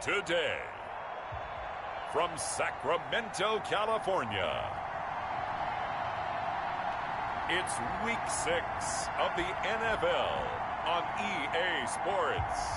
Today, from Sacramento, California, it's Week 6 of the NFL on EA Sports.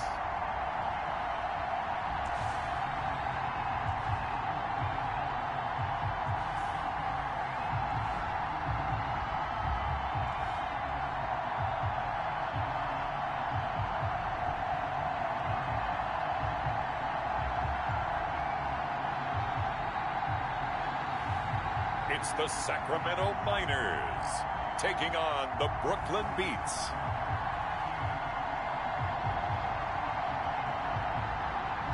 It's the Sacramento Miners taking on the Brooklyn Beats.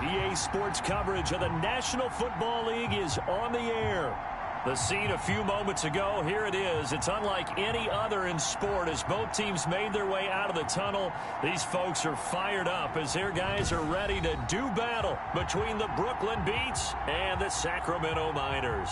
EA Sports coverage of the National Football League is on the air. The scene a few moments ago, here it is. It's unlike any other in sport as both teams made their way out of the tunnel. These folks are fired up as their guys are ready to do battle between the Brooklyn Beats and the Sacramento Miners.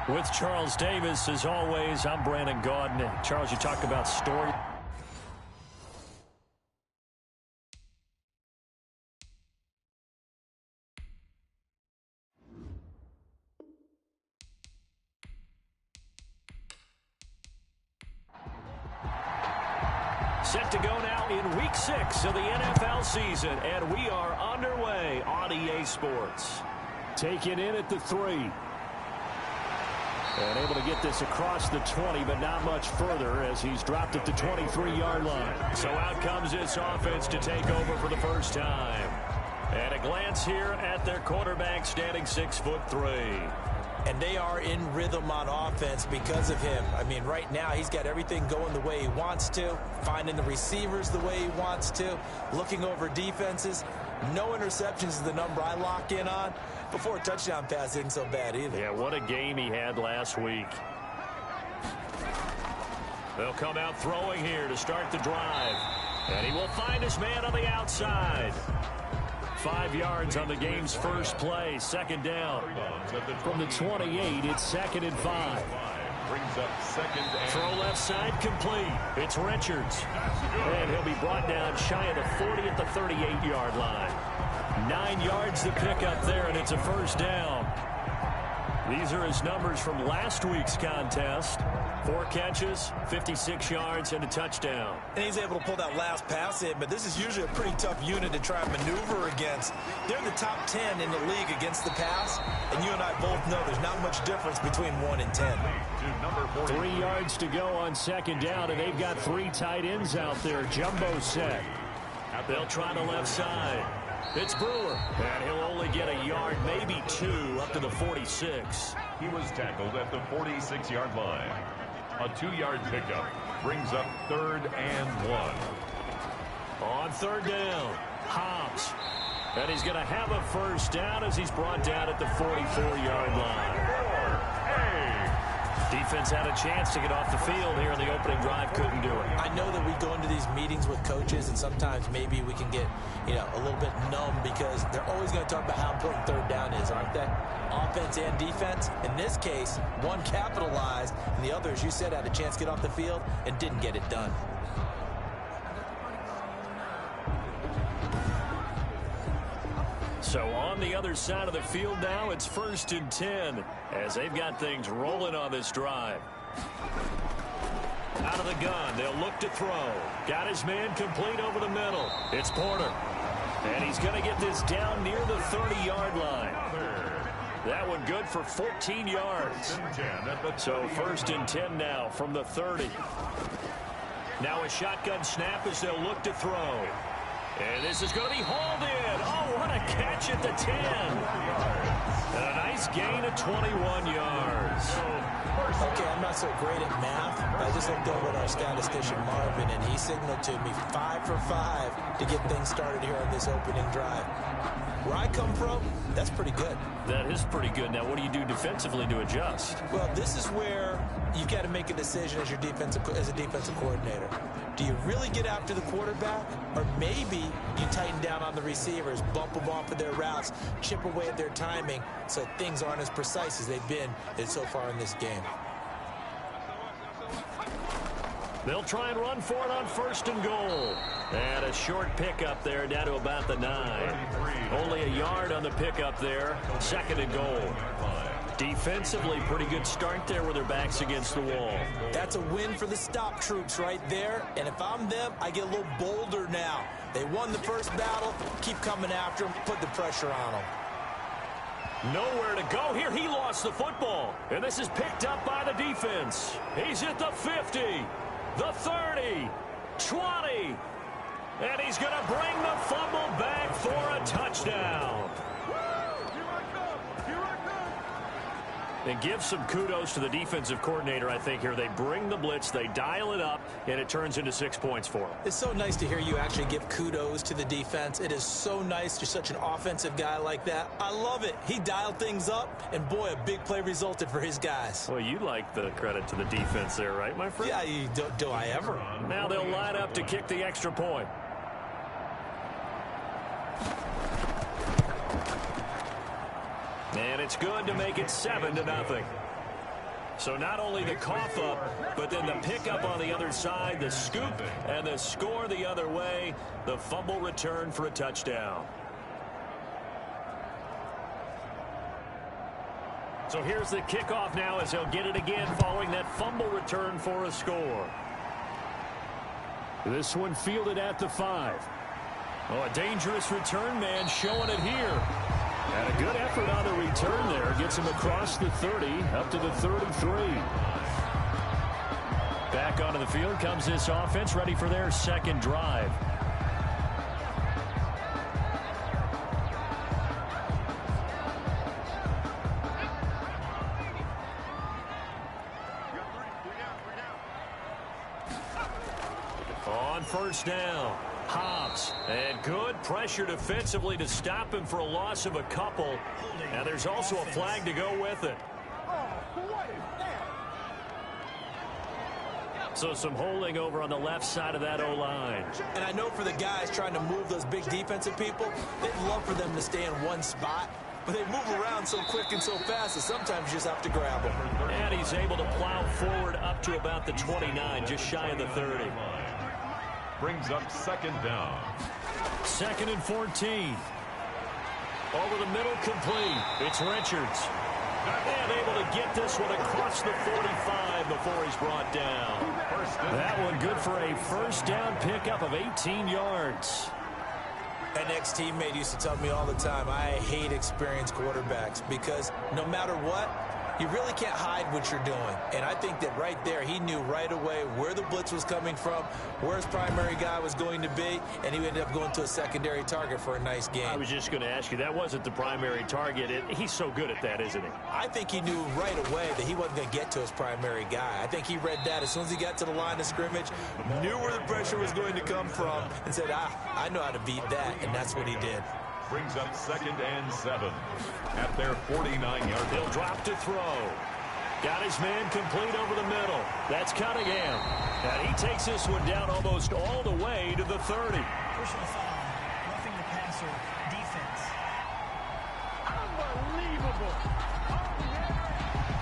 With Charles Davis, as always, I'm Brandon Gaudin. Charles, you talk about story. Set to go now in Week 6 of the NFL season, and we are underway on EA Sports. Taking in at the 3. And able to get this across the 20, but not much further as he's dropped at the 23-yard line. So out comes this offense to take over for the first time. And a glance here at their quarterback standing 6'3". And they are in rhythm on offense because of him. I mean, right now he's got everything going the way he wants to, finding the receivers the way he wants to, looking over defenses. No interceptions is the number I lock in on. Before a touchdown pass isn't so bad either. Yeah, what a game he had last week. They'll come out throwing here to start the drive. And he will find his man on the outside. 5 yards on the game's first play. Second down. From the 28, it's 2nd and 5. Brings up second and throw left side complete. It's Richards. And he'll be brought down shy of the 40 at the 38-yard line. 9 yards to pick up there, and it's a first down. These are his numbers from last week's contest. 4 catches, 56 yards, and a touchdown. And he's able to pull that last pass in, but this is usually a pretty tough unit to try and maneuver against. They're the top 10 in the league against the pass, and you and I both know there's not much difference between 1 and 10. 3 yards to go on second down, and they've got 3 tight ends out there. Jumbo set. They'll try the left side. It's Brewer, and he'll only get a yard, maybe 2, up to the 46. he was tackled at the 46-yard line. A 2-yard pickup brings up 3rd and 1. On 3rd down, Hobbs. And he's going to have a first down as he's brought down at the 44-yard line. Defense had a chance to get off the field here in the opening drive, couldn't do it. I know that we go into these meetings with coaches, and sometimes maybe we can get, a little bit numb because they're always going to talk about how important 3rd down is, aren't they? Offense and defense. In this case, one capitalized, and the other, as you said, had a chance to get off the field and didn't get it done. So on the other side of the field now, it's 1st and 10 as they've got things rolling on this drive. Out of the gun, they'll look to throw. Got his man complete over the middle. It's Porter. And he's going to get this down near the 30-yard line. That one good for 14 yards. So 1st and 10 now from the 30. Now a shotgun snap as they'll look to throw. And this is going to be hauled in. Oh, what a catch at the 10. And a nice gain of 21 yards. Okay, I'm not so great at math, but I just looked over at our statistician, Marvin, and he signaled to me 5 for 5 to get things started here on this opening drive. Where I come from, that's pretty good. That is pretty good. Now, what do you do defensively to adjust? Well, this is where you've got to make a decision as a defensive coordinator. Do you really get after the quarterback? Or maybe you tighten down on the receivers, bump them off of their routes, chip away at their timing so things aren't as precise as they've been so far in this game. They'll try and run for it on 1st and goal. And a short pickup there down to about the 9. Only a yard on the pickup there. 2nd and goal. Defensively, pretty good start there with their backs against the wall. That's a win for the stop troops right there. And if I'm them, I get a little bolder now. They won the first battle. Keep coming after them. Put the pressure on them. Nowhere to go here. He lost the football. And this is picked up by the defense. He's at the 50, the 30, 20. And he's going to bring the fumble back for a touchdown. And give some kudos to the defensive coordinator, I think, here. They bring the blitz, they dial it up, and it turns into 6 points for them. It's so nice to hear you actually give kudos to the defense. It is so nice. You're such an offensive guy like that. I love it. He dialed things up, and boy, a big play resulted for his guys. Well, you like the credit to the defense there, right, my friend? Yeah, do I ever? Now they'll line up to kick the extra point. And it's good to make it 7-0. So not only the cough up, but then the pickup on the other side, the scoop, and the score the other way. The fumble return for a touchdown. So here's the kickoff now as they'll get it again following that fumble return for a score. This one fielded at the 5. Oh, a dangerous return man showing it here. And a good effort on the return there. Gets him across the 30, up to the 33. Back onto the field comes this offense, ready for their second drive. On 1st down. Hobbs, and good pressure defensively to stop him for a loss of a couple. And there's also a flag to go with it. So some holding over on the left side of that O-line. And I know for the guys trying to move those big defensive people, they'd love for them to stay in one spot. But they move around so quick and so fast that sometimes you just have to grab them. And he's able to plow forward up to about the 29, just shy of the 30. Brings up 2nd down. 2nd and 14. Over the middle, complete. It's Richards. And able to get this one across the 45 before he's brought down. That one good for a 1st down pickup of 18 yards. An ex-teammate used to tell me all the time, I hate experienced quarterbacks because no matter what, you really can't hide what you're doing. And I think that right there, he knew right away where the blitz was coming from, where his primary guy was going to be, and he ended up going to a secondary target for a nice game. I was just going to ask you, that wasn't the primary target. He's so good at that, isn't he? I think he knew right away that he wasn't going to get to his primary guy. I think he read that as soon as he got to the line of scrimmage, knew where the pressure was going to come from, and said, I know how to beat that, and that's what he did. Brings up 2nd and 7 at their 49-yard. He'll drop to throw. Got his man complete over the middle. That's Cunningham. And he takes this one down almost all the way to the 30. Personal foul, roughing the passer, defense. Unbelievable.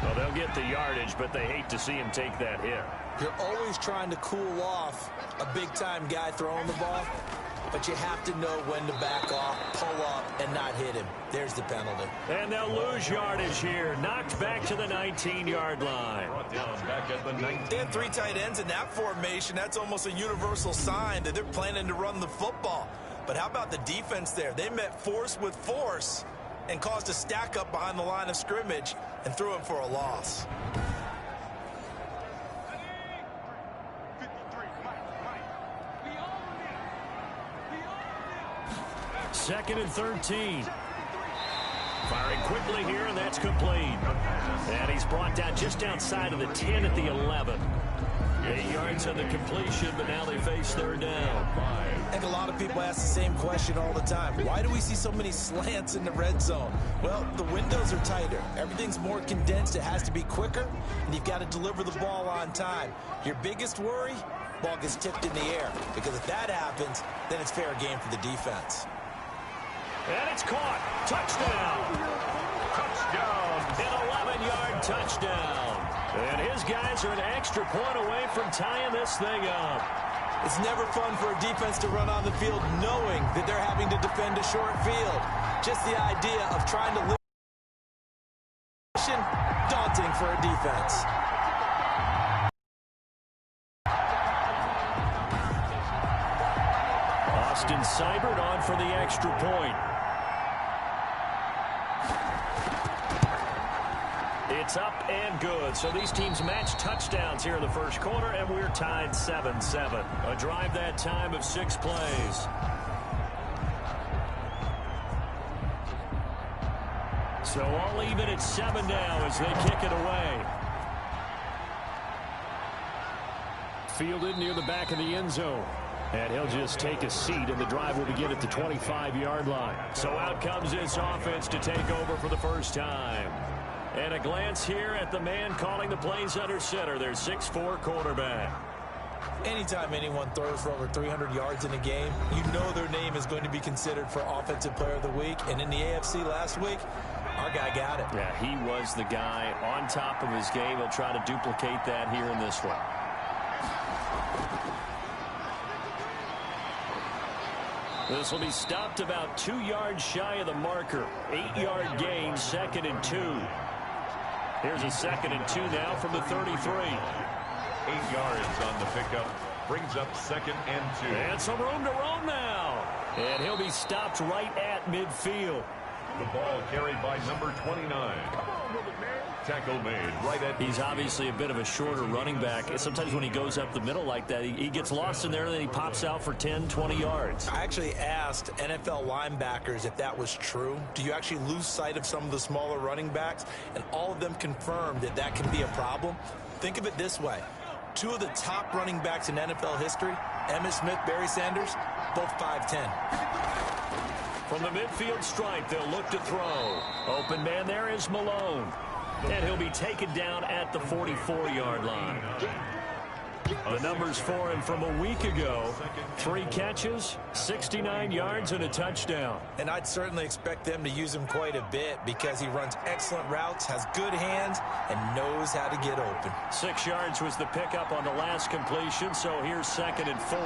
Well, they'll get the yardage, but they hate to see him take that hit. You're always trying to cool off a big-time guy throwing the ball, but you have to know when to back off, pull up, and not hit him. There's the penalty. And they'll lose yardage here. Knocked back to the 19-yard line. Brought down back at the 19. They had 3 tight ends in that formation. That's almost a universal sign that they're planning to run the football. But how about the defense there? They met force with force and caused a stack up behind the line of scrimmage and threw him for a loss. 2nd and 13. Firing quickly here, and that's complete. And he's brought down just outside of the 10 at the 11. 8 yards on the completion, but now they face 3rd down. I think a lot of people ask the same question all the time. Why do we see so many slants in the red zone? Well, the windows are tighter. Everything's more condensed. It has to be quicker, and you've got to deliver the ball on time. Your biggest worry? ball gets tipped in the air. Because if that happens, then it's fair game for the defense. And it's caught. Touchdown. Touchdown. An 11-yard touchdown. And his guys are an extra point away from tying this thing up. It's never fun for a defense to run on the field knowing that they're having to defend a short field. Just the idea of trying to live daunting for a defense. Austin Seibert on for the extra point. It's up and good. So these teams match touchdowns here in the first quarter, and we're tied 7-7. A drive that time of 6 plays. So all even at 7 now as they kick it away. Fielded near the back of the end zone. And he'll just take a seat, and the drive will begin at the 25-yard line. So out comes this offense to take over for the first time. And a glance here at the man calling the plays under center, their 6'4" quarterback. Anytime anyone throws for over 300 yards in a game, you know their name is going to be considered for Offensive Player of the Week. And in the AFC last week, our guy got it. Yeah, he was the guy on top of his game. He'll try to duplicate that here in this one. This will be stopped about 2 yards shy of the marker. 8-yard gain, 2nd and 2. Here's a 2nd and 2 now from the 33. 8 yards on the pickup. Brings up 2nd and 2. And some room to roam now. And he'll be stopped right at midfield. The ball carried by number 29. Tackle made right at... He's obviously a bit of a shorter running back. Sometimes when he goes up the middle like that, he gets lost in there, and then he pops out for 10, 20 yards. I actually asked NFL linebackers if that was true. Do you actually lose sight of some of the smaller running backs? And all of them confirmed that that can be a problem. Think of it this way. 2 of the top running backs in NFL history, Emmitt Smith, Barry Sanders, both 5'10". From the midfield stripe, they'll look to throw. Open man there is Malone. And he'll be taken down at the 44-yard line. The numbers for him from a week ago. 3 catches, 69 yards, and a touchdown. And I'd certainly expect them to use him quite a bit because he runs excellent routes, has good hands, and knows how to get open. 6 yards was the pickup on the last completion, so here's 2nd and 4.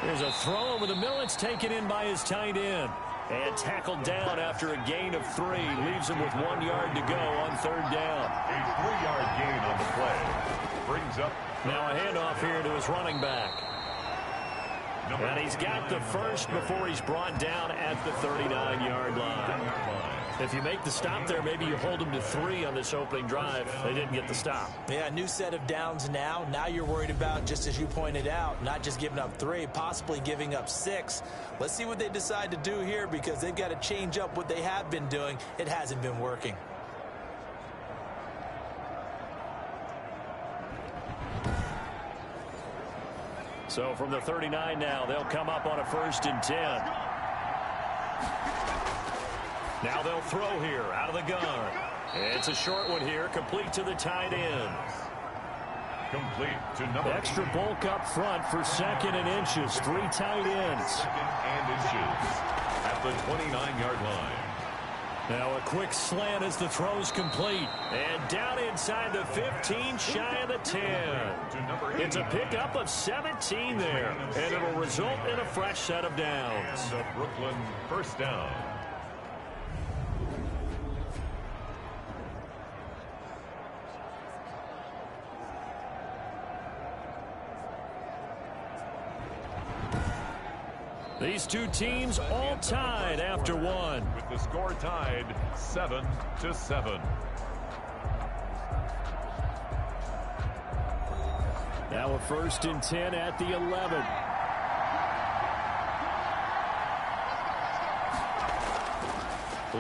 There's a throw over the middle. It's taken in by his tight end. And tackled down after a gain of 3. Leaves him with 1 yard to go on 3rd down. A 3-yard gain on the play. Brings up... Now a handoff here to his running back. And he's got the first before he's brought down at the 39-yard line. If you make the stop there, maybe you hold him to 3 on this opening drive. They didn't get the stop. Yeah, new set of downs now. Now you're worried about, just as you pointed out, not just giving up 3, possibly giving up 6. Let's see what they decide to do here because they've got to change up what they have been doing. It hasn't been working. So from the 39 now, they'll come up on a 1st and 10. Now they'll throw here out of the gun. It's a short one here, complete to the tight end. Complete to number... Extra bulk up front for 2nd and inches. 3 tight ends. 2nd and inches at the 29-yard line. Now a quick slant as the throw's complete. And down inside the 15, shy of the 10. It's a pickup of 17 there. And it'll result in a fresh set of downs. The Brooklyn 1st down. These two teams all tied after 1. With the score tied 7-7. Now a 1st and 10 at the 11.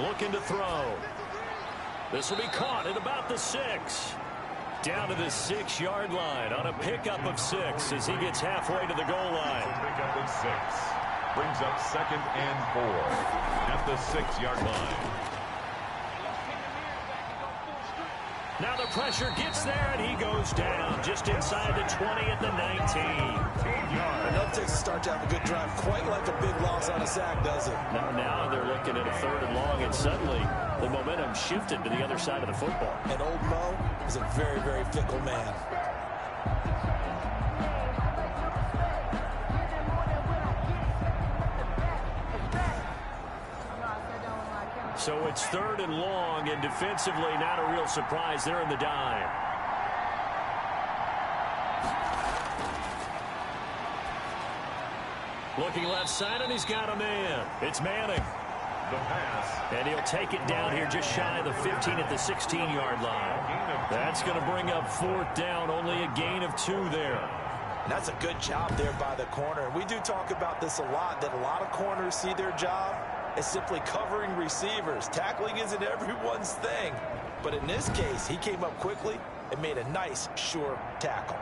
Looking to throw. This will be caught at about the 6. Down to the 6-yard line on a pickup of 6 as he gets halfway to the goal line. Pickup of 6. Brings up 2nd and 4 at the 6-yard line. Now the pressure gets there, and he goes down just inside the 20 at the 19. And that takes a start to have a good drive, quite like a big loss on a sack, does it? Now they're looking at a 3rd and long, and suddenly the momentum shifted to the other side of the football. And old Mo is a very, very fickle man. So it's 3rd and long, and defensively not a real surprise. They're in the dime. Looking left side, and he's got a man. It's Manning. The pass. And he'll take it down here just shy of the 15 at the 16-yard line. That's going to bring up 4th down, only a gain of 2 there. And that's a good job there by the corner. And we do talk about this a lot, that a lot of corners see their job as simply covering receivers. Tackling isn't everyone's thing. But in this case, he came up quickly and made a nice, sure tackle.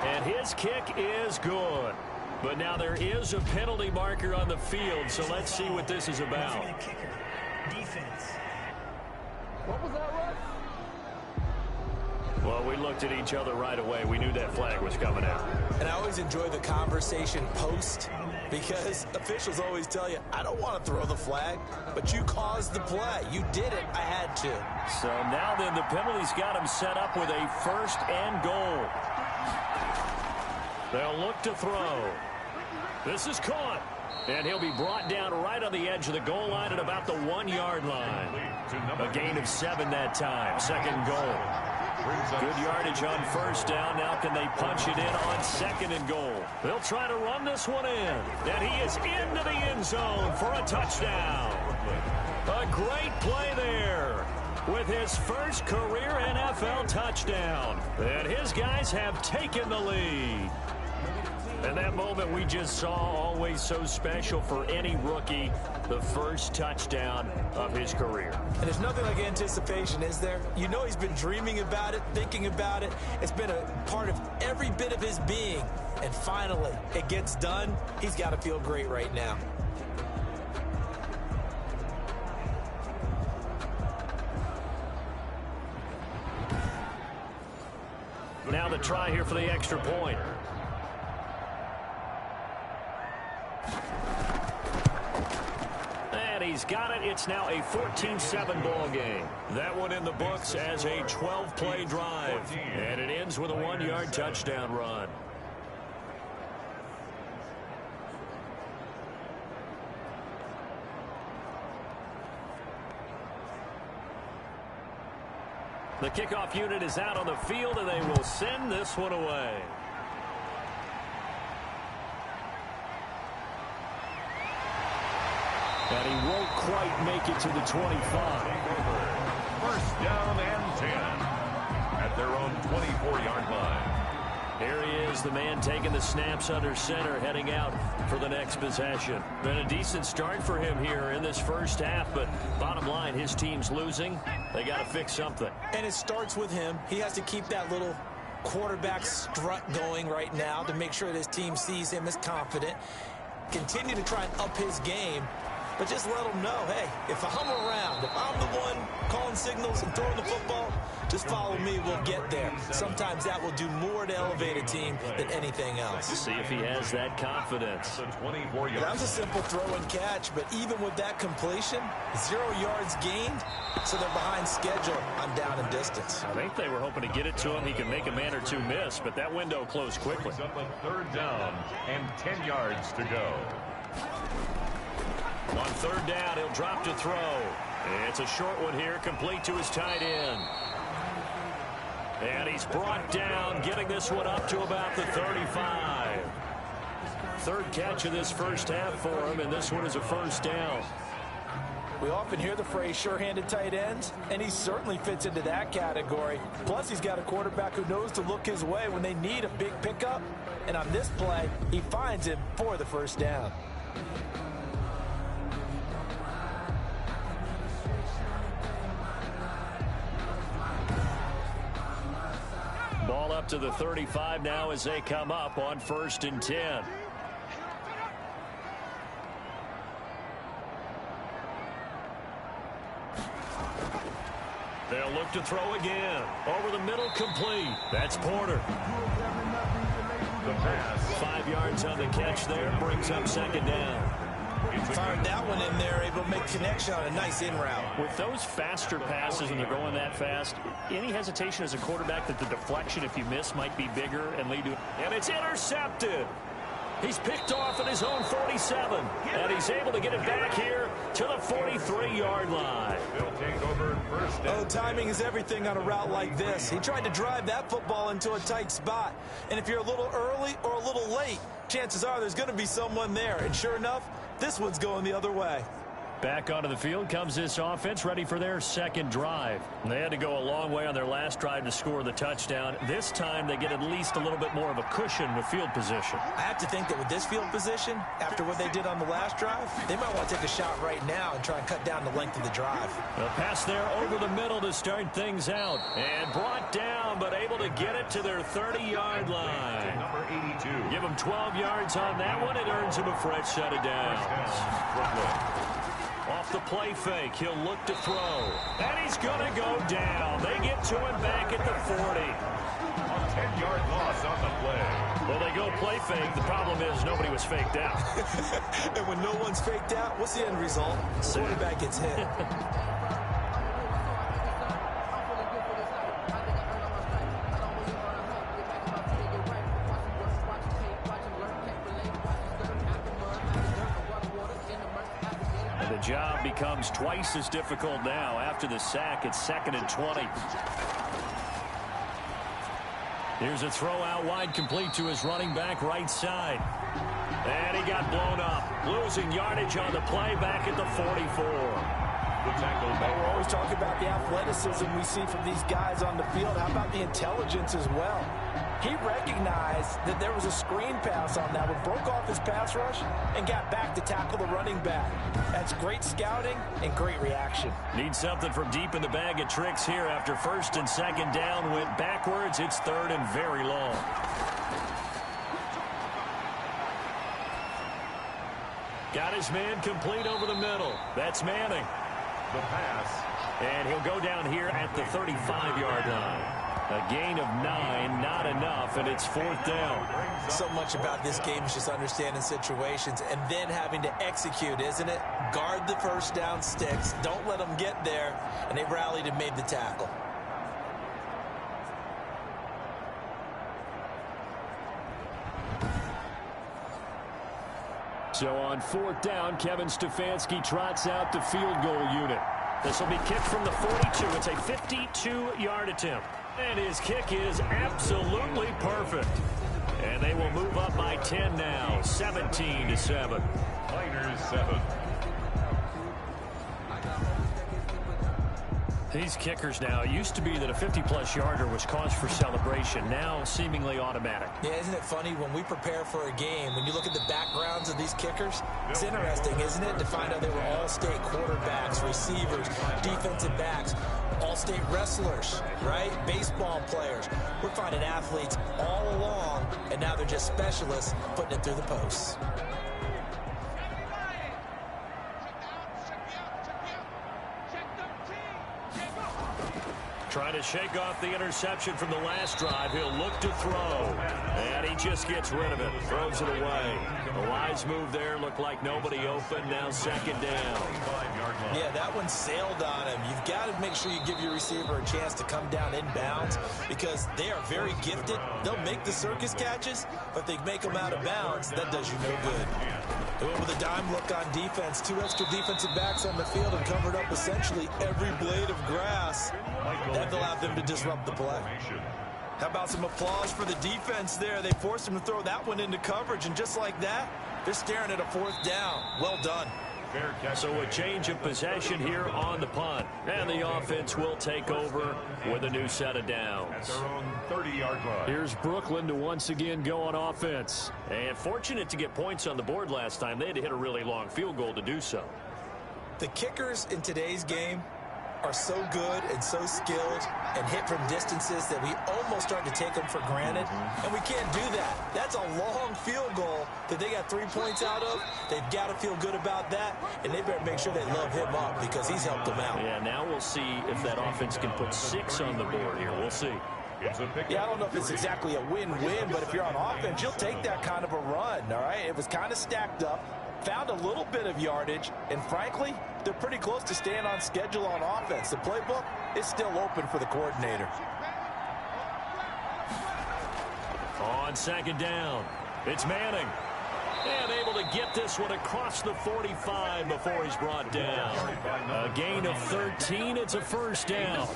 And his kick is good. But now there is a penalty marker on the field, so let's see what this is about. Kicker, defense. What was that, Russ? Well, we looked at each other right away. We knew that flag was coming out. And I always enjoy the conversation post, because officials always tell you, I don't want to throw the flag, but you caused the play. You did it. I had to. So now then, the penalty's got him set up with a 1st and goal. They'll look to throw. This is caught. And he'll be brought down right on the edge of the goal line at about the 1-yard line. A gain of 7 that time. 2nd goal. Good yardage on 1st down. Now can they punch it in on 2nd and goal? They'll try to run this one in. And he is into the end zone for a touchdown. A great play there with his first career NFL touchdown. And his guys have taken the lead. And that moment we just saw, always so special for any rookie, the first touchdown of his career. And there's nothing like anticipation, is there? You know he's been dreaming about it, thinking about it. It's been a part of every bit of his being. And finally, it gets done. He's got to feel great right now. Now the try here for the extra point. And he's got it. It's now a 14-7 ball game. That one in the books as a 12-play drive. And it ends with a 1-yard touchdown run. The kickoff unit is out on the field, and they will send this one away. And he won't quite make it to the 25. 1st down and 10 at their own 24-yard line. Here he is, the man taking the snaps under center, heading out for the next possession. Been a decent start for him here in this first half, but bottom line, his team's losing. They got to fix something. And it starts with him. He has to keep that little quarterback strut going right now to make sure that his team sees him as confident. Continue to try and up his game, but just let him know, hey, if I'm around, if I'm the one calling signals and throwing the football, just follow me, we'll get there. Sometimes that will do more to elevate a team than anything else. See if he has that confidence. That was a simple throw and catch, but even with that completion, 0 yards gained, so they're behind schedule on down and distance. I think they were hoping to get it to him. He can make a man or two miss, but that window closed quickly. Up a 3rd down and 10 yards to go. On 3rd down, he'll drop to throw. It's a short one here, complete to his tight end. And he's brought down, getting this one up to about the 35. 3rd catch of this first half for him, and this one is a 1st down. We often hear the phrase sure-handed tight ends, and he certainly fits into that category. Plus, he's got a quarterback who knows to look his way when they need a big pickup. And on this play, he finds him for the 1st down. Ball up to the 35 now as they come up on 1st and 10. They'll look to throw again. Over the middle, complete. That's Porter. The pass. 5 yards on the catch there. Brings up second down. Fired that one in there, able to make connection on a nice in route. With those faster passes and they're going that fast, any hesitation as a quarterback that the deflection, if you miss, might be bigger and lead to... And it's intercepted. He's picked off at his own 47. And he's able to get it back here to the 43-yard line. They'll take over first down. Oh, timing is everything on a route like this. He tried to drive that football into a tight spot. And if you're a little early or a little late, chances are there's going to be someone there. And sure enough, this one's going the other way. Back onto the field comes this offense, ready for their second drive. They had to go a long way on their last drive to score the touchdown. This time they get at least a little bit more of a cushion with field position. I have to think that with this field position, after what they did on the last drive, they might want to take a shot right now and try and cut down the length of the drive. A pass there over the middle to start things out. And brought down, but able to get it to their 30-yard line. Number 82. Give him 12 yards on that one. It earns him a fresh set of downs. Off the play fake, he'll look to throw. And he's going to go down. They get to him back at the 40. A 10-yard loss on the play. Well, they go play fake. The problem is nobody was faked out. And when no one's faked out, what's the end result? The quarterback gets hit. The job becomes twice as difficult now. After the sack, it's 2nd and 20. Here's a throw out wide, complete to his running back right side. And he got blown up. Losing yardage on the play back at the 44. We're always talking about the athleticism we see from these guys on the field. How about the intelligence as well? He recognized that there was a screen pass on that one, broke off his pass rush, and got back to tackle the running back. That's great scouting and great reaction. Need something from deep in the bag of tricks here after 1st and 2nd down. Went backwards. It's 3rd and very long. Got his man complete over the middle. That's Manning. The pass. And he'll go down here at the 35-yard line. A gain of 9, not enough, and it's 4th down. So much about this game is just understanding situations and then having to execute, isn't it? Guard the first down sticks. Don't let them get there. And they rallied and made the tackle. So on 4th down, Kevin Stefanski trots out the field goal unit. This will be kicked from the 42. It's a 52-yard attempt. And his kick is absolutely perfect. And they will move up by 10 now, 17-7. Niners 7. These kickers now, it used to be that a 50-plus yarder was cause for celebration. Now, seemingly automatic. Yeah, isn't it funny when we prepare for a game, when you look at the backgrounds of these kickers, it's interesting, isn't it, to find out they were all-state quarterbacks, receivers, defensive backs, all-state wrestlers, right? Baseball players. We're finding athletes all along, and now they're just specialists putting it through the posts. Trying to shake off the interception from the last drive. He'll look to throw. And he just gets rid of it. Throws it away. A wise move there. Looked like nobody open. Now 2nd down. Yeah, that one sailed on him. You've got to make sure you give your receiver a chance to come down inbounds because they are very gifted. They'll make the circus catches, but they make them out of bounds. That does you no good. They went with a dime look on defense. 2 extra defensive backs on the field and covered up essentially every blade of grass. That allowed them to disrupt the play. How about some applause for the defense there? They forced him to throw that one into coverage, and just like that, they're staring at a 4th down. Well done. So a change of possession here on the punt. And the offense will take over with a new set of downs. At their own 30-yard line. Here's Brooklyn to once again go on offense. And fortunate to get points on the board last time. They had to hit a really long field goal to do so. The kickers in today's game, are so good and so skilled and hit from distances that we almost start to take them for granted, and we can't do that. That's a long field goal that they got 3 points out of. They've got to feel good about that, and they better make sure they love him up because he's helped them out. Yeah, now we'll see if that offense can put 6 on the board here. We'll see. Yeah, I don't know if it's exactly a win-win, but if you're on offense, you'll take that kind of a run, all right? It was kind of stacked up, found a little bit of yardage, and frankly, they're pretty close to staying on schedule on offense. The playbook is still open for the coordinator. On second down, it's Manning. And able to get this one across the 45 before he's brought down. A gain of 13, it's a first down.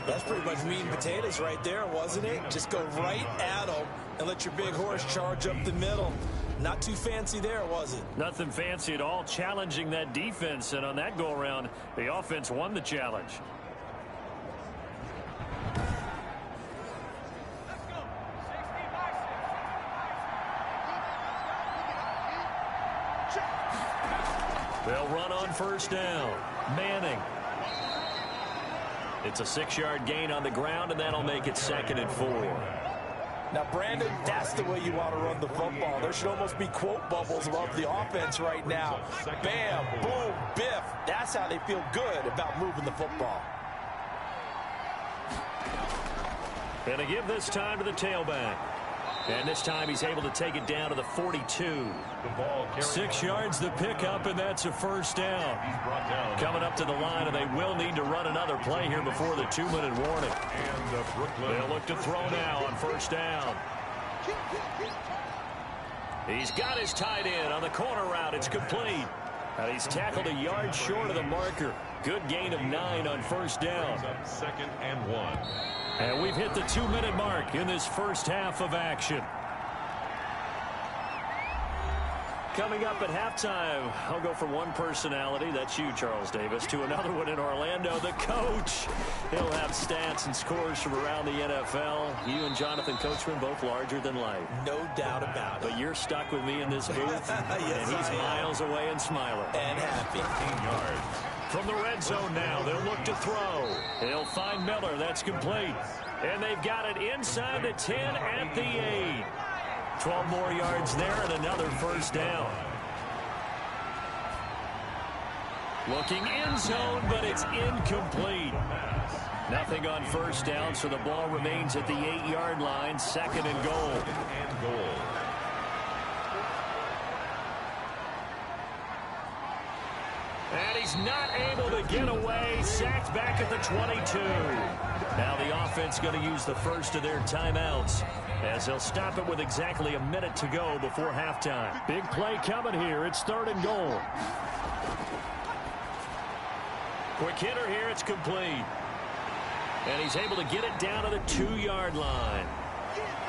That's pretty much meat and potatoes right there, wasn't it? Just go right at them and let your big horse charge up the middle. Not too fancy there, was it? Nothing fancy at all, challenging that defense. And on that go-around, the offense won the challenge. They'll run on first down. Manning. It's a 6-yard gain on the ground, and that'll make it 2nd and 4. Now, Brandon, that's the way you want to run the football. There should almost be quote bubbles above the offense right now. Bam, boom, biff. That's how they feel good about moving the football. And they give this time to the tailback. And this time he's able to take it down to the 42. 6 yards the pickup, and that's a first down. Coming up to the line, and they will need to run another play here before the 2-minute warning. They'll look to throw now on first down. He's got his tight end on the corner route. It's complete. And he's tackled a yard short of the marker. Good gain of 9 on first down. 2nd and 1. And we've hit the 2-minute mark in this first half of action. Coming up at halftime, I'll go from one personality, that's you, Charles Davis, to another one in Orlando, the coach. He'll have stats and scores from around the NFL. You and Jonathan Coachman, both larger than life. No doubt about it. But you're stuck with me in this booth, yes, and he's miles away and smiling. And happy. 15 yards. From the red zone now, they'll look to throw. They'll find Miller. That's complete. And they've got it inside the 10 at the 8. 12 more yards there and another first down. Looking end zone, but it's incomplete. Nothing on first down, so the ball remains at the 8-yard line. 2nd and goal. And he's not able to get away. Sacked back at the 22. Now the offense going to use the first of their timeouts, as they'll stop it with exactly a minute to go before halftime. Big play coming here. It's 3rd and goal. Quick hitter here. It's complete. And he's able to get it down to the 2-yard line.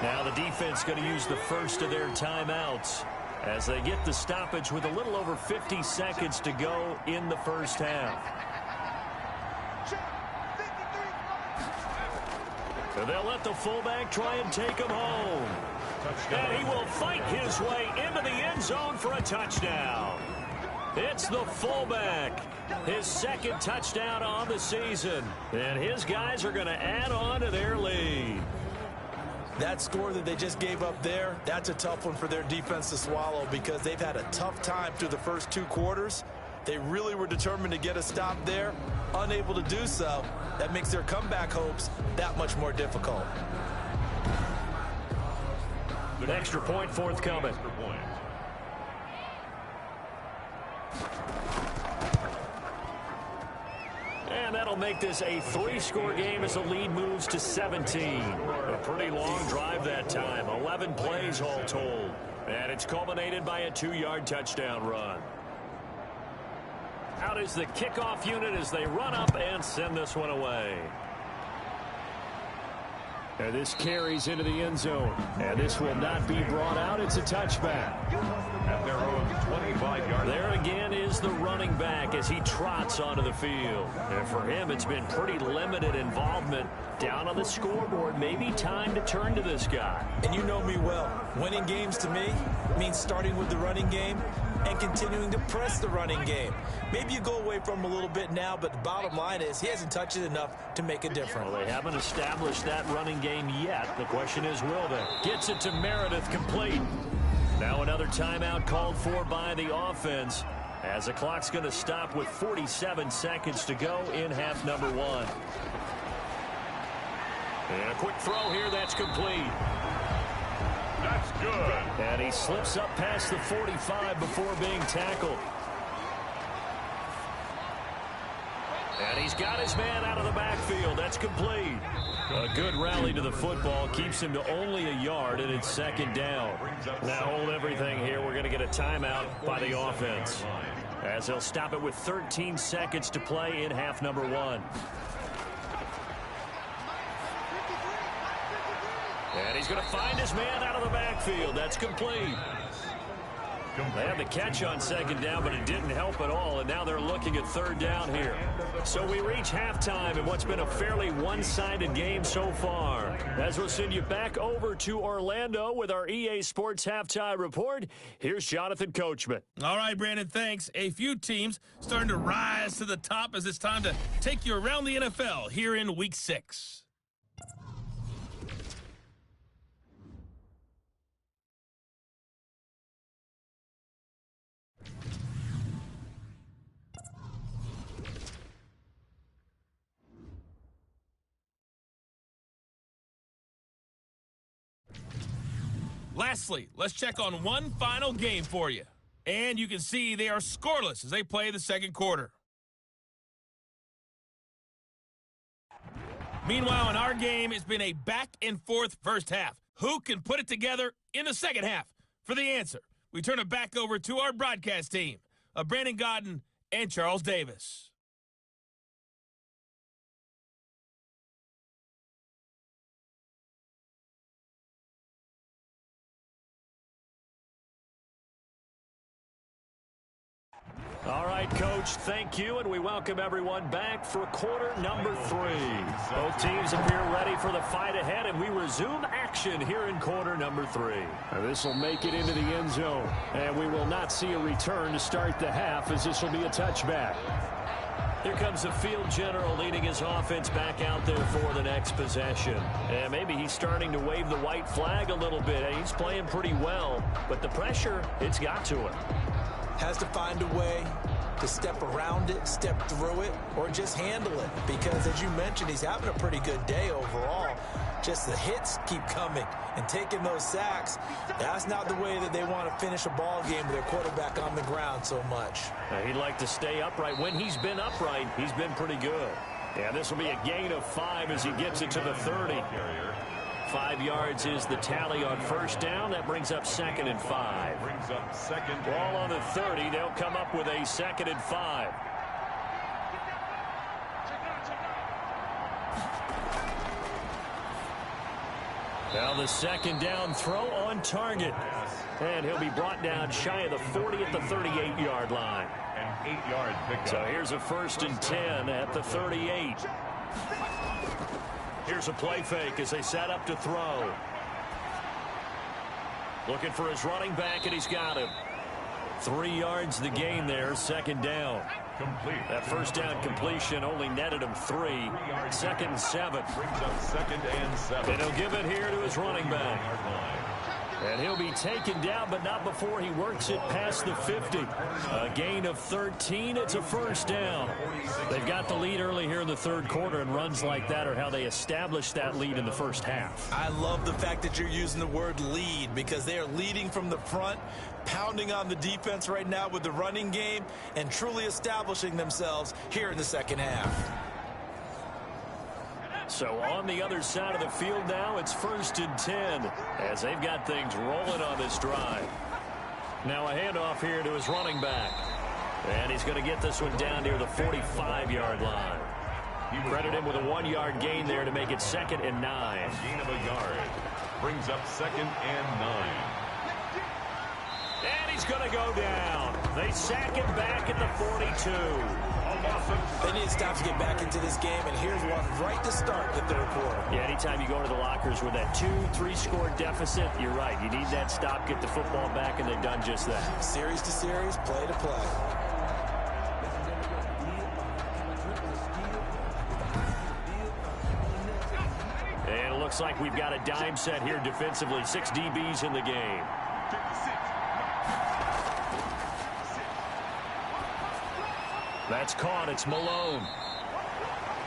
Now the defense going to use the first of their timeouts, as they get the stoppage with a little over 50 seconds to go in the first half. And they'll let the fullback try and take him home. And he will fight his way into the end zone for a touchdown. It's the fullback. His 2nd touchdown on the season. And his guys are going to add on to their lead. That score that they just gave up there, that's a tough one for their defense to swallow, because they've had a tough time through the first 2 quarters. They really were determined to get a stop there, unable to do so. That makes their comeback hopes that much more difficult. The extra point forthcoming. And that'll make this a 3-score game as the lead moves to 17. A pretty long drive that time. 11 plays all told. And it's culminated by a 2-yard touchdown run. Out is the kickoff unit as they run up and send this one away. And this carries into the end zone. And this will not be brought out. It's a touchback. At their own 25-yard. There again is the running back as he trots onto the field. And for him, it's been pretty limited involvement down on the scoreboard. Maybe time to turn to this guy. And you know me well. Winning games to me means starting with the running game. and continuing to press the running game. Maybe you go away from him a little bit now, but the bottom line is he hasn't touched it enough to make a difference. Well, they haven't established that running game yet. The question is, will they? Gets it to Meredith, complete. Now another timeout called for by the offense, as the clock's going to stop with 47 seconds to go in half number one. And a quick throw here, that's complete. That's good. And he slips up past the 45 before being tackled. And he's got his man out of the backfield. That's complete. A good rally to the football keeps him to only a yard, and it's second down. Now hold everything here. We're going to get a timeout by the offense, as they'll stop it with 13 seconds to play in half number one. And he's going to find his man out of the backfield. That's complete. They had the catch on second down, but it didn't help at all, and now they're looking at third down here. So we reach halftime in what's been a fairly one-sided game so far. As we'll send you back over to Orlando with our EA Sports Halftime Report, here's Jonathan Coachman. All right, Brandon, thanks. A few teams starting to rise to the top as it's time to take you around the NFL here in Week 6. Lastly, let's check on one final game for you. And you can see they are scoreless as they play the second quarter. Meanwhile, in our game, it's been a back-and-forth first half. Who can put it together in the second half? For the answer, we turn it back over to our broadcast team of Brandon Godden and Charles Davis. All right, Coach, thank you, and we welcome everyone back for quarter number 3. Both teams appear ready for the fight ahead, and we resume action here in quarter number 3. This will make it into the end zone, and we will not see a return to start the half, as this will be a touchback. Here comes the field general leading his offense back out there for the next possession. And maybe he's starting to wave the white flag a little bit. He's playing pretty well, but the pressure, it's got to him. Has to find a way to step around it, step through it, or just handle it. Because, as you mentioned, he's having a pretty good day overall. Just the hits keep coming and taking those sacks. That's not the way that they want to finish a ball game with their quarterback on the ground so much. He'd like to stay upright. When he's been upright, he's been pretty good. Yeah, this will be a gain of 5 as he gets it to the 30. 5 yards is the tally on first down. That brings up 2nd and 5. Ball on the 30. They'll come up with a 2nd and 5. Now the second down throw on target. And he'll be brought down shy of the 40 at the 38-yard line. An 8-yard pickup. So here's a 1st and 10 at the 38. Here's a play fake as they set up to throw. Looking for his running back, and he's got him. 3 yards the gain there, 2nd down. Complete. That first down completion only netted him 3. 2nd and 7. Brings up 2nd and 7. And he'll give it here to his running back. And he'll be taken down, but not before he works it past the 50. A gain of 13. It's a 1st down. They've got the lead early here in the third quarter, and runs like that are how they established that lead in the first half. I love the fact that you're using the word lead, because they are leading from the front, pounding on the defense right now with the running game, and truly establishing themselves here in the second half. So on the other side of the field now, it's 1st and 10 as they've got things rolling on this drive. Now a handoff here to his running back. And he's going to get this one down near the 45-yard line. You credit him with a 1-yard gain there to make it 2nd and 9. A gain of a yard. Brings up 2nd and 9. And he's going to go down. They sack him back at the 42. A loss They need stop to get back into this game, and here's one right to start the third quarter. Yeah, anytime you go to the lockers with that 2-3 score deficit, you're right. You need that stop, get the football back, and they've done just that. Series to series, play to play. And it looks like we've got a dime set here defensively. 6 DBs in the game. That's caught. It's Malone.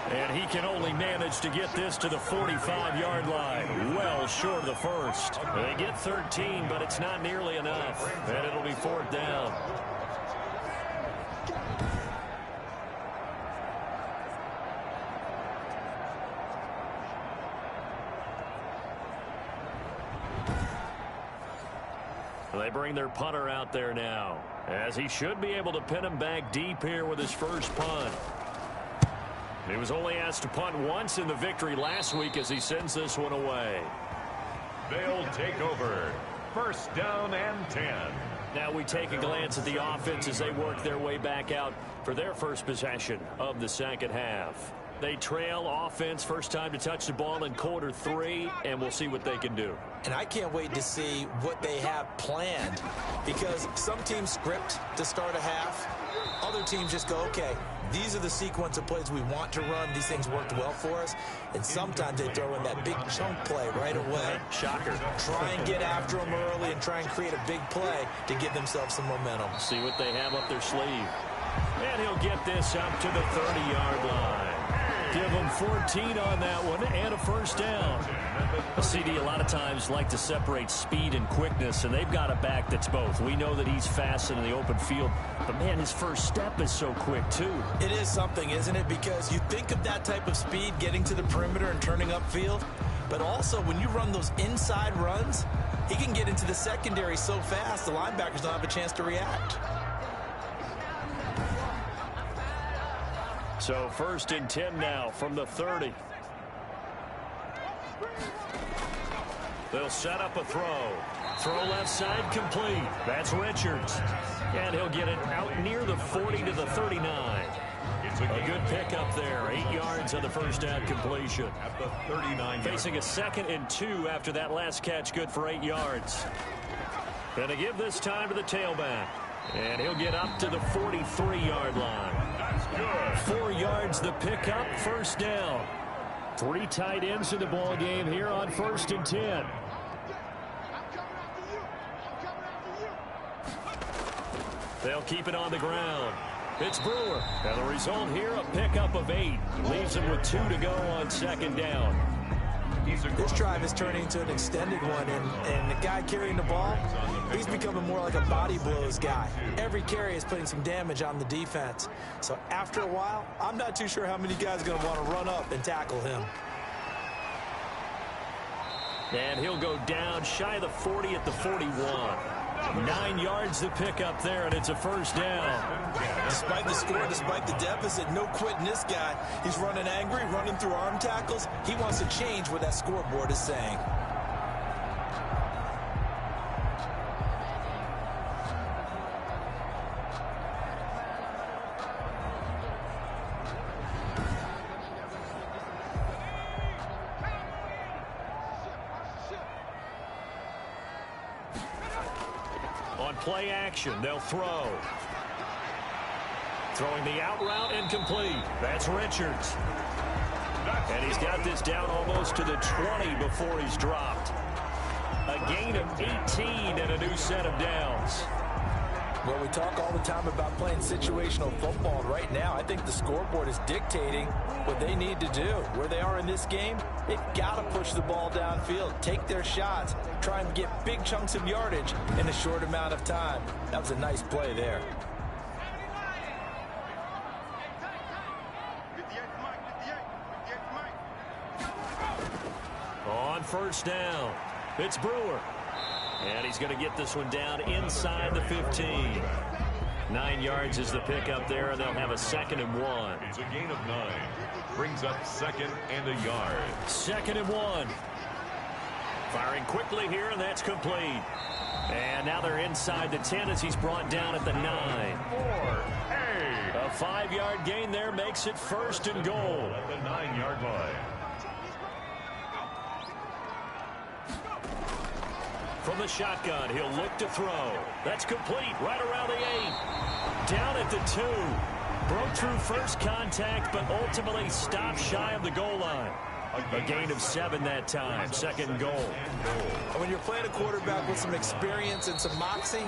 And he can only manage to get this to the 45-yard line. Well short of the first. They get 13, but it's not nearly enough. And it'll be 4th down. They bring their punter out there now, as he should be able to pin him back deep here with his first punt. He was only asked to punt once in the victory last week as he sends this one away. They'll take over. 1st down and 10. Now we take a glance at the offense as they work their way back out for their first possession of the second half. They trail offense, first time to touch the ball in quarter 3, and we'll see what they can do. And I can't wait to see what they have planned, because some teams script to start a half. Other teams just go, okay, these are the sequence of plays we want to run. These things worked well for us. And sometimes they throw in that big chunk play right away. Shocker. Try and get after them early and try and create a big play to give themselves some momentum. See what they have up their sleeve. And he'll get this up to the 30-yard line. Give them 14 on that one and a first down. A CD a lot of times like to separate speed and quickness, and they've got a back that's both. We know that he's fast in the open field, but, man, his first step is so quick, too. It is something, isn't it? Because you think of that type of speed getting to the perimeter and turning upfield, but also when you run those inside runs, he can get into the secondary so fast the linebackers don't have a chance to react. So 1st and 10 now from the 30. They'll set up a throw. Throw left side complete. That's Richards. And he'll get it out near the 40 to the 39. It's A good pickup there. 8 yards on the first down completion. At the 39. Facing a 2nd and 2 after that last catch, good for 8 yards. Gonna give this time to the tailback. And he'll get up to the 43-yard line. That's good. 4 yards the pickup, first down. 3 tight ends in the ball game here on 1st and 10. They'll keep it on the ground. It's Brewer. And the result here, a pickup of 8. Leaves them with 2 to go on 2nd down. This drive is turning into an extended one, and the guy carrying the ball, he's becoming more like a body blows guy. Every carry is putting some damage on the defense. So after a while, I'm not too sure how many guys are going to want to run up and tackle him. And he'll go down shy of the 40 at the 41. 9 yards to pick up there, and it's a first down. Despite the score, despite the deficit, no quitting this guy. He's running angry, running through arm tackles. He wants to change what that scoreboard is saying. On play action, they'll throw. Throwing the out route incomplete. That's Richards. And he's got this down almost to the 20 before he's dropped. A gain of 18 and a new set of downs. Well, we talk all the time about playing situational football. And right now, I think the scoreboard is dictating what they need to do. Where they are in this game, they've got to push the ball downfield, take their shots, try and get big chunks of yardage in a short amount of time. That was a nice play there. On first down, it's Brewer. And he's going to get this one down inside the 15. 9 yards is the pickup there, and they'll have a 2nd and 1. It's a gain of 9. Brings up 2nd and a yard. 2nd and 1. Firing quickly here, and that's complete. And now they're inside the 10 as he's brought down at the 9. A 5-yard gain there makes it 1st and goal. At the 9-yard line. From the shotgun, he'll look to throw. That's complete right around the 8. Down at the 2. Broke through first contact, but ultimately stopped shy of the goal line. A gain of 7 that time. 2nd and goal. When you're playing a quarterback with some experience and some moxie,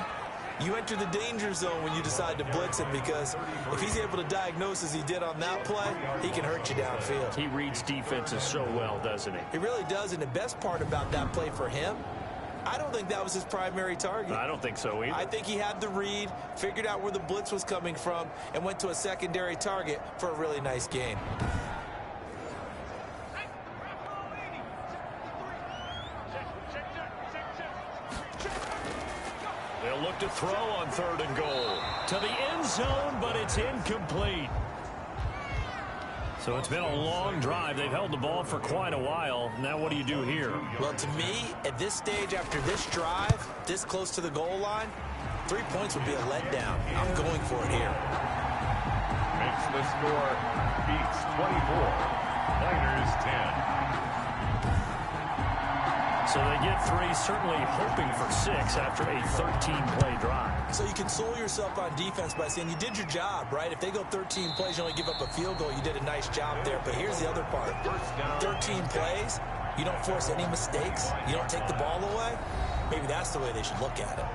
you enter the danger zone when you decide to blitz him, because if he's able to diagnose as he did on that play, he can hurt you downfield. He reads defenses so well, doesn't he? He really does, and the best part about that play for him, I don't think that was his primary target. I don't think so either. I think he had the read, figured out where the blitz was coming from, and went to a secondary target for a really nice gain. They'll look to throw on 3rd and goal. To the end zone, but it's incomplete. So it's been a long drive. They've held the ball for quite a while. Now what do you do here? Well, to me, at this stage, after this drive, this close to the goal line, 3 points would be a letdown. I'm going for it here. Makes the score Beats 24. Niners 10. So they get 3, certainly hoping for 6 after a 13-play drive. So you console yourself on defense by saying you did your job, right? If they go 13 plays, you only give up a field goal, you did a nice job there. But here's the other part. 13 plays, you don't force any mistakes, you don't take the ball away. Maybe that's the way they should look at it.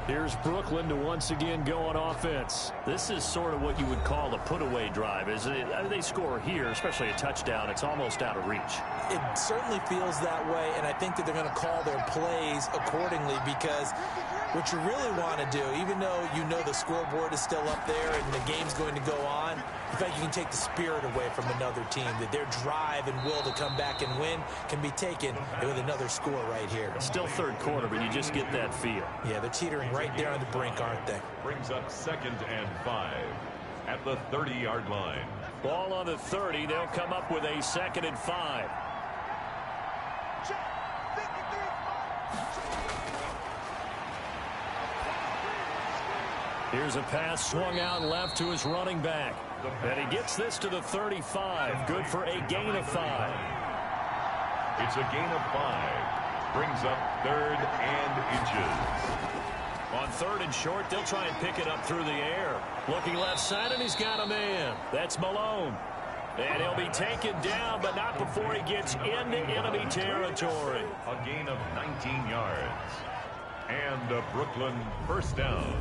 Here's Brooklyn to once again go on offense. This is sort of what you would call a put-away drive, isn't it? I mean, they score here, especially a touchdown. It's almost out of reach. It certainly feels that way, and I think that they're going to call their plays accordingly, because what you really want to do, even though you know the scoreboard is still up there and the game's going to go on, in fact, you can take the spirit away from another team, that their drive and will to come back and win can be taken with another score right here. It's still 3rd quarter, but you just get that feel. Yeah, they're teetering right there on the brink, aren't they? Brings up 2nd and 5 at the 30-yard line. Ball on the 30. They'll come up with a 2nd and 5. Here's a pass swung out left to his running back. And he gets this to the 35. Good for a gain of 5. It's a gain of 5. Brings up 3rd and inches. On 3rd and short, they'll try and pick it up through the air. Looking left side, and he's got a man. That's Malone. And he'll be taken down, but not before he gets into enemy territory. A gain of 19 yards. And a Brooklyn 1st down.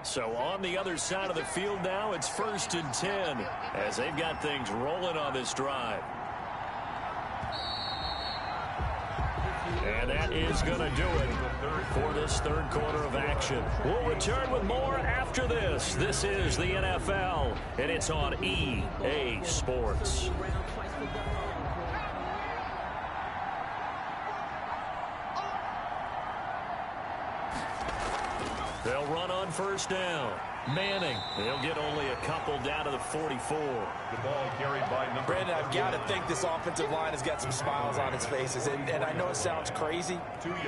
So on the other side of the field now, it's 1st and 10 as they've got things rolling on this drive. And that is going to do it for this 3rd quarter of action. We'll return with more after this. This is the NFL, and it's on EA Sports. They'll run on 1st down. Manning, they'll get only a couple down to the 44. The ball carried by number. Brandon, I've got to think this offensive line has got some smiles on its faces. And I know it sounds crazy,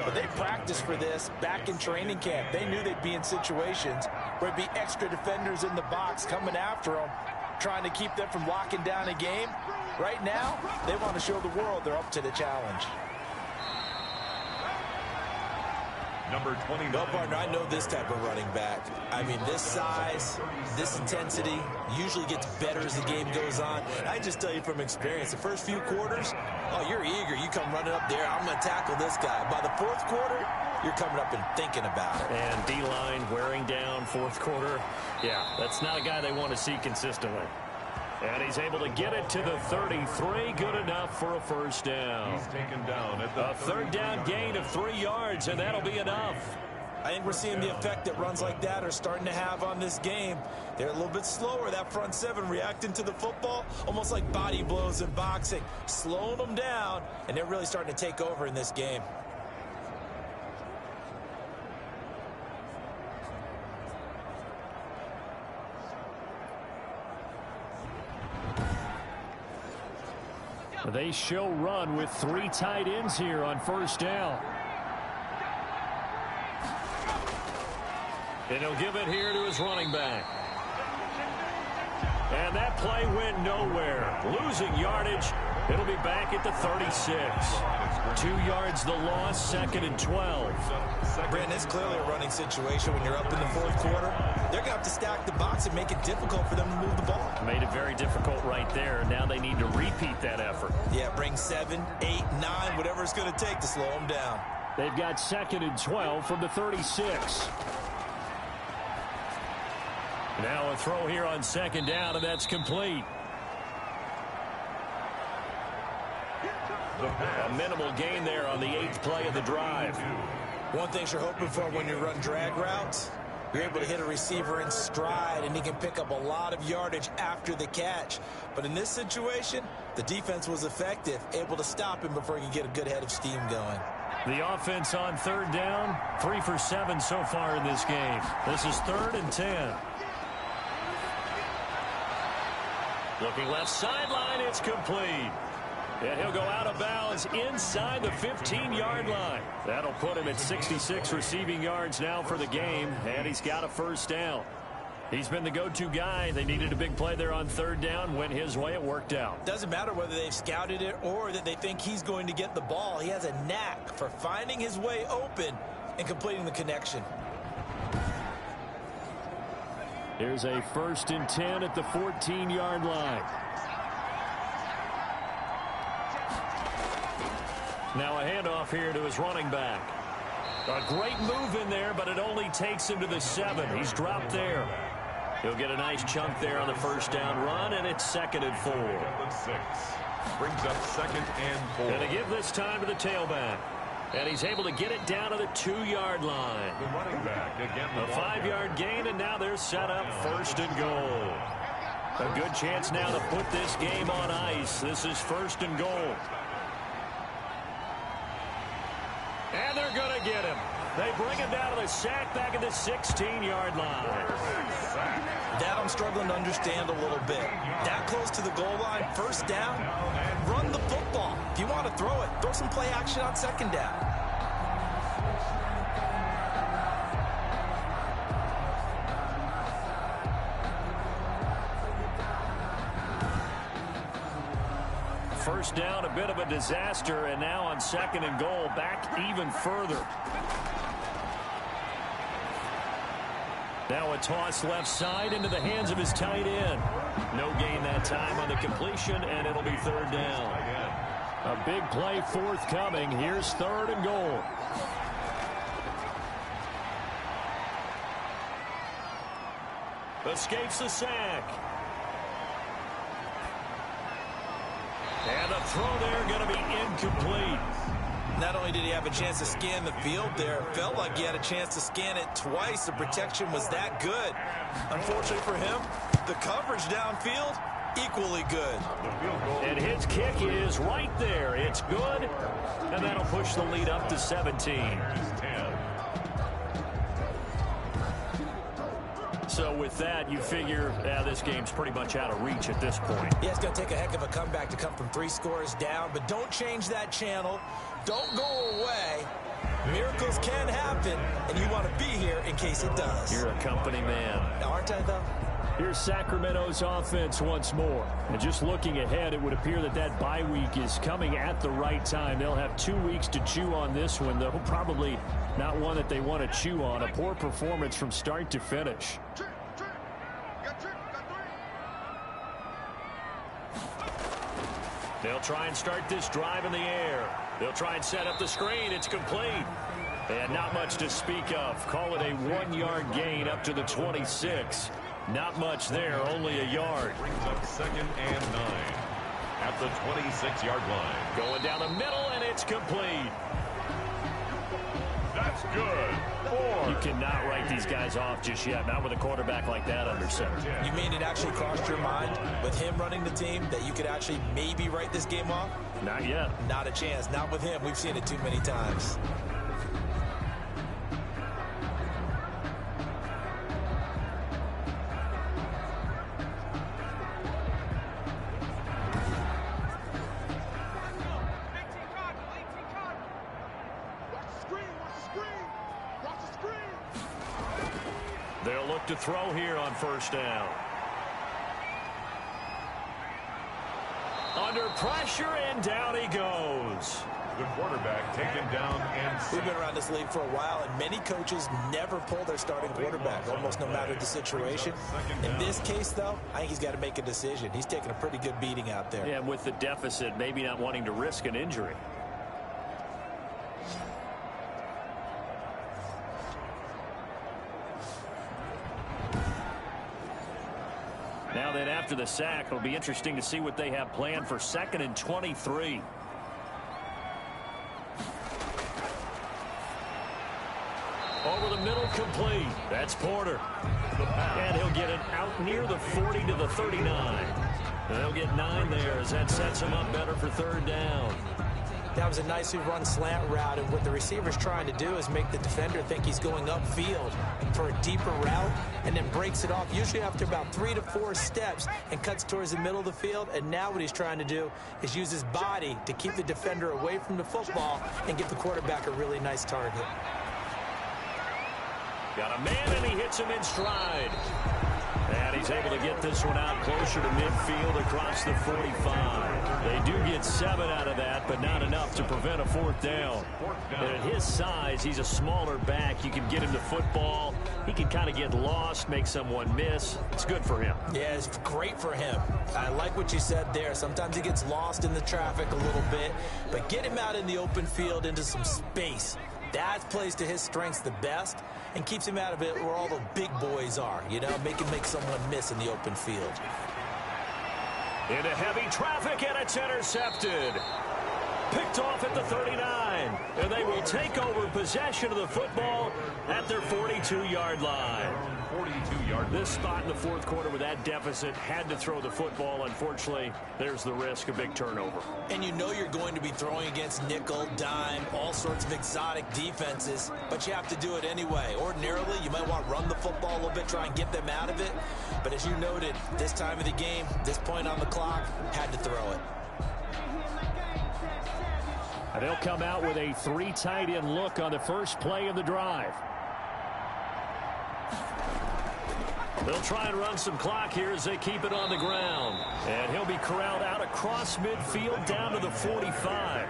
but they practiced for this back in training camp. They knew they'd be in situations where it'd be extra defenders in the box coming after them, trying to keep them from locking down a game. Right now, they want to show the world they're up to the challenge. Number 29. Well, partner, I know this type of running back. I mean, this size, this intensity usually gets better as the game goes on. I just tell you from experience, the first few quarters, oh, you're eager. You come running up there, I'm going to tackle this guy. By the 4th quarter, you're coming up and thinking about it. And D-line wearing down 4th quarter. Yeah, that's not a guy they want to see consistently. And he's able to get it to the 33. Good enough for a 1st down. He's taken down at the 3rd down gain of 3 yards, and that'll be enough. I think we're seeing the effect that runs like that are starting to have on this game. They're a little bit slower, that front 7 reacting to the football, almost like body blows in boxing, slowing them down, and they're really starting to take over in this game. They show run with 3 tight ends here on first down. And he'll give it here to his running back. And that play went nowhere. Losing yardage. It'll be back at the 36. 2 yards the loss, 2nd and 12. Brandon, it's clearly a running situation when you're up in the 4th quarter. They're going to have to stack the box and make it difficult for them to move the ball. Made it very difficult right there. Now they need to repeat that effort. Yeah, bring 7, 8, 9, whatever it's going to take to slow them down. They've got 2nd and 12 from the 36. Now a throw here on 2nd down, and that's complete. A minimal gain there on the 8th play of the drive. One thing you're hoping for when you run drag routes, you're able to hit a receiver in stride, and he can pick up a lot of yardage after the catch. But in this situation, the defense was effective, able to stop him before he could get a good head of steam going. The offense on 3rd down, 3 for 7 so far in this game. This is 3rd and 10. Looking left sideline, it's complete. And he'll go out of bounds inside the 15-yard line. That'll put him at 66 receiving yards now for the game, and he's got a first down. He's been the go-to guy. They needed a big play there on 3rd down. Went his way, it worked out. Doesn't matter whether they've scouted it or that they think he's going to get the ball. He has a knack for finding his way open and completing the connection. Here's a 1st and 10 at the 14-yard line. Now a handoff here to his running back. A great move in there, but it only takes him to the 7. He's dropped there. He'll get a nice chunk there on the first down run, and it's 2nd and 4. Brings up 2nd and 4. And to give this time to the tailback. And he's able to get it down to the 2-yard line. The running back again. A 5-yard gain, and now they're set up 1st and goal. A good chance now to put this game on ice. This is 1st and goal. And they're going to get him. They bring him down to the sack back at the 16-yard line. That I'm struggling to understand a little bit. That close to the goal line, 1st down, run the football. If you want to throw it, throw some play action on 2nd down. First down, a bit of a disaster, and now on 2nd and goal, back even further. Now a toss left side into the hands of his tight end. No gain that time on the completion, and it'll be 3rd down. A big play forthcoming. Here's 3rd and goal. Escapes the sack. And the throw there going to be incomplete. Not only did he have a chance to scan the field there, it felt like he had a chance to scan it twice. The protection was that good. Unfortunately for him, the coverage downfield, equally good. And his kick is right there. It's good, and that'll push the lead up to 17. So with that, you figure this game's pretty much out of reach at this point. Yeah, it's going to take a heck of a comeback to come from 3 scores down, but don't change that channel. Don't go away. Miracles can happen, and you want to be here in case it does. You're a company man. Aren't I, though? Here's Sacramento's offense once more. And just looking ahead, it would appear that that bye week is coming at the right time. They'll have 2 weeks to chew on this one, though probably not one that they want to chew on. A poor performance from start to finish. They'll try and start this drive in the air. They'll try and set up the screen. It's complete. And not much to speak of. Call it a 1-yard gain up to the 26. Not much there, only a yard. Brings up 2nd and 9 at the 26-yard line. Going down the middle, and it's complete. That's good. 4. You cannot write these guys off just yet, not with a quarterback like that under center. You mean it actually crossed your mind with him running the team that you could actually maybe write this game off? Not yet. Not a chance. Not with him. We've seen it too many times. They'll look to throw here on first down. Under pressure, and down he goes. The quarterback taken down and We've been around this league for a while, and many coaches never pull their starting quarterback, almost no matter the situation. In this case, though, I think he's got to make a decision. He's taking a pretty good beating out there. Yeah, with the deficit, maybe not wanting to risk an injury. Now then, after the sack, it'll be interesting to see what they have planned for 2nd and 23. Over the middle, complete. That's Porter. And he'll get it out near the 40 to the 39. And they'll get 9 there as that sets him up better for 3rd down. That was a nicely run slant route, and what the receiver's trying to do is make the defender think he's going upfield for a deeper route and then breaks it off, usually after about 3 to 4 steps, and cuts towards the middle of the field. And now what he's trying to do is use his body to keep the defender away from the football and give the quarterback a really nice target. Got a man, and he hits him in stride. And he's able to get this one out closer to midfield across the 45. They do get 7 out of that, but not enough to prevent a 4th down. And at his size, he's a smaller back. You can get him the football. He can kind of get lost, make someone miss. It's good for him. Yeah, it's great for him. I like what you said there. Sometimes he gets lost in the traffic a little bit, but get him out in the open field into some space. That plays to his strengths the best and keeps him out of it where all the big boys are, you know, make someone miss in the open field. Into heavy traffic, and it's intercepted. Picked off at the 39, and they will take over possession of the football at their 42-yard line. 42-yard. This spot in the 4th quarter with that deficit, had to throw the football. Unfortunately, there's the risk of big turnover. And you know you're going to be throwing against nickel, dime, all sorts of exotic defenses, but you have to do it anyway. Ordinarily, you might want to run the football a little bit, try and get them out of it. But as you noted, this time of the game, this point on the clock, had to throw it. And they'll come out with a 3 tight end look on the first play of the drive. They'll try and run some clock here as they keep it on the ground. And he'll be corralled out across midfield down to the 45.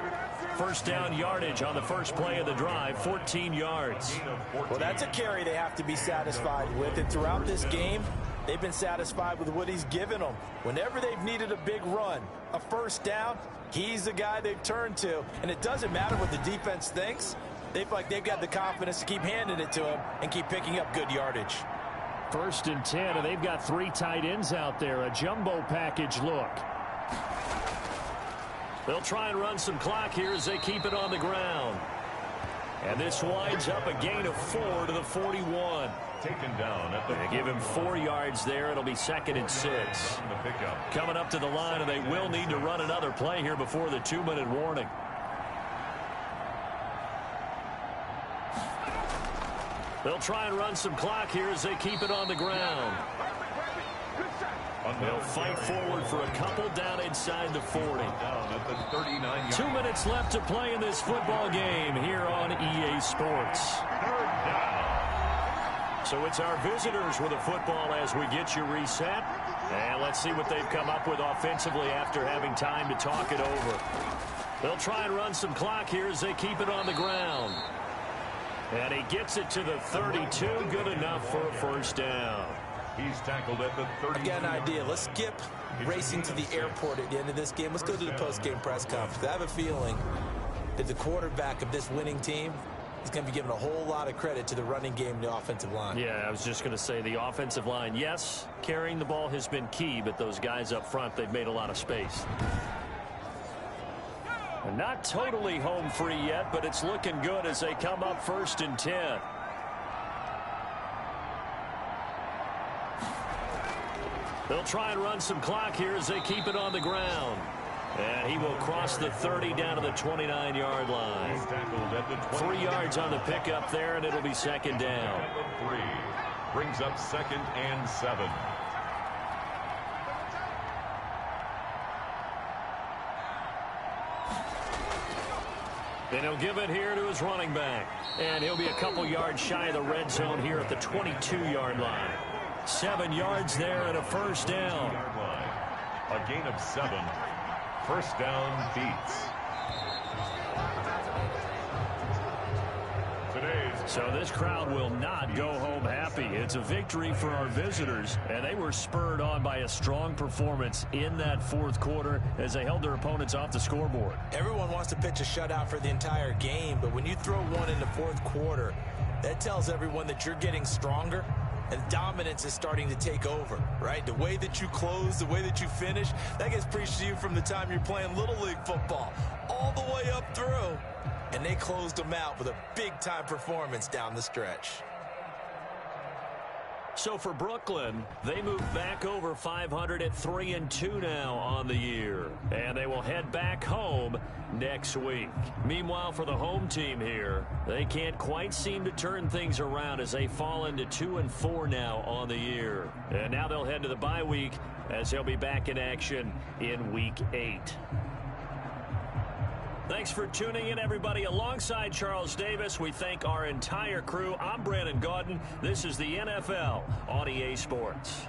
First down yardage on the first play of the drive, 14 yards. Well, that's a carry they have to be satisfied with. And throughout this game, they've been satisfied with what he's given them. Whenever they've needed a big run, a first down, he's the guy they've turned to. And it doesn't matter what the defense thinks. They've got the confidence to keep handing it to him and keep picking up good yardage. 1st and 10, and they've got 3 tight ends out there. A jumbo package look. They'll try and run some clock here as they keep it on the ground. And this winds up a gain of 4 to the 41. Taken down at the They give him 4 yards there. It'll be 2nd and 6. Coming up to the line, and they will need to run another play here before the 2-minute warning. They'll try and run some clock here as they keep it on the ground. They'll fight forward for a couple down inside the 40. Down at the 39. 2 minutes left to play in this football game here on EA Sports. 3rd down. So it's our visitors with the football as we get you reset. And let's see what they've come up with offensively after having time to talk it over. They'll try and run some clock here as they keep it on the ground. And he gets it to the 32. Good enough for a first down. He's tackled at the 30. I've got an idea. Let's skip racing to the airport at the end of this game. Let's go to the post-game press conference. I have a feeling that the quarterback of this winning team is going to be given a whole lot of credit to the running game and the offensive line. Yeah, I was just going to say the offensive line, yes, carrying the ball has been key, but those guys up front, they've made a lot of space. Not totally home free yet, but it's looking good as they come up 1st and 10. They'll try and run some clock here as they keep it on the ground. And he will cross the 30 down to the 29-yard line. 3 yards on the pickup there, and it'll be 2nd down. 3 brings up 2nd and 7. And he'll give it here to his running back. And he'll be a couple yards shy of the red zone here at the 22-yard line. 7 yards there and a first down. A gain of 7. First down beats. So this crowd will not go home happy. It's a victory for our visitors, and they were spurred on by a strong performance in that fourth quarter as they held their opponents off the scoreboard. Everyone wants to pitch a shutout for the entire game, but when you throw one in the fourth quarter, that tells everyone that you're getting stronger and dominance is starting to take over, right? The way that you close, the way that you finish, that gets preached to you from the time you're playing Little League football all the way up through. And they closed them out with a big-time performance down the stretch. So for Brooklyn, they move back over 500 at 3-2 now on the year. And they will head back home next week. Meanwhile, for the home team here, they can't quite seem to turn things around as they fall into 2-4 now on the year. And now they'll head to the bye week as they'll be back in action in Week 8. Thanks for tuning in, everybody. Alongside Charles Davis, we thank our entire crew. I'm Brandon Gaudin. This is the NFL on EA Sports.